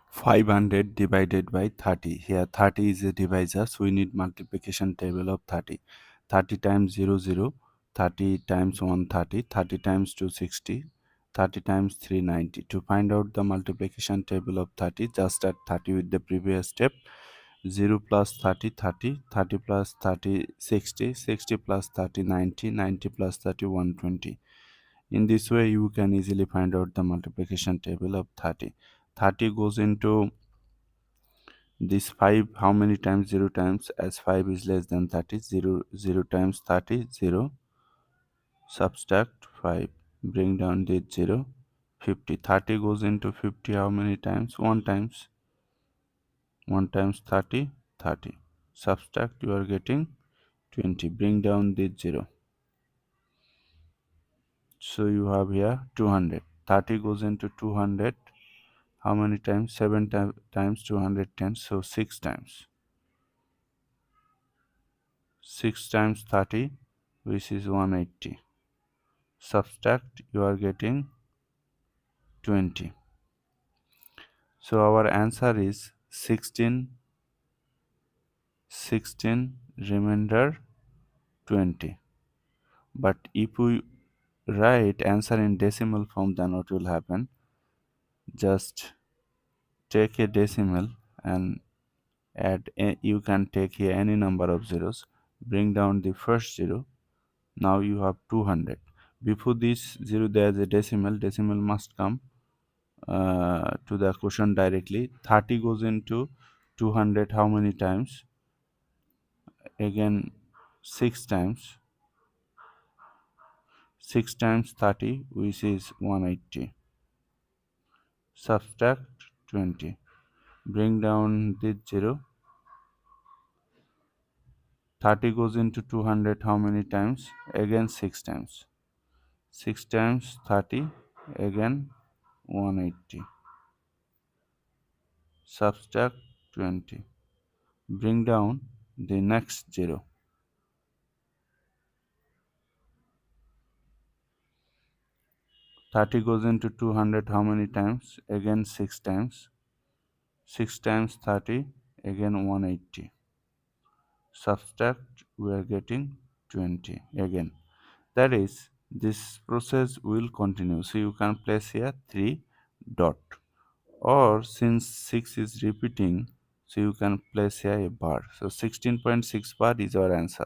500 divided by 30. Here 30 is a divisor, so we need multiplication table of 30. 30 times 0, 0, 30 times 130, 30 times 260, 30 times 390. To find out the multiplication table of 30, just add 30 with the previous step. 0 plus 30, 30, 30 plus 30, 60, 60 plus 30, 90, 90 plus 30, 120. In this way, you can easily find out the multiplication table of 30. 30 goes into this 5 how many times? 0 times, as 5 is less than 30. 0 0 times 30, 0, subtract 5, bring down this 0, 50. 30 goes into 50 how many times? 1 times. 1 times 30, 30, subtract, you are getting 20, bring down this 0, so you have here 200. 30 goes into 200 how many times? 7 times 210, so 6 times. 6 times 30, which is 180, subtract, you are getting 20. So our answer is 16, 16 remainder 20. But if we write answer in decimal form, then what will happen? Just take a decimal and you can take here any number of zeros, bring down the first 0. Now you have 200. Before this 0 there is a decimal must come to the quotient directly. 30 goes into 200 how many times? Again 6 times. 6 times 30, which is 180, subtract 20, bring down this 0. 30 goes into 200 how many times? Again 6 times. 6 times 30, again 180, subtract 20, bring down the next 0. 30 goes into 200 how many times? Again 6 times. 6 times 30, again 180, subtract, we are getting 20 again. That is, this process will continue. So you can place here 3 dot, or since 6 is repeating, so you can place here a bar. So 16.6 bar is our answer.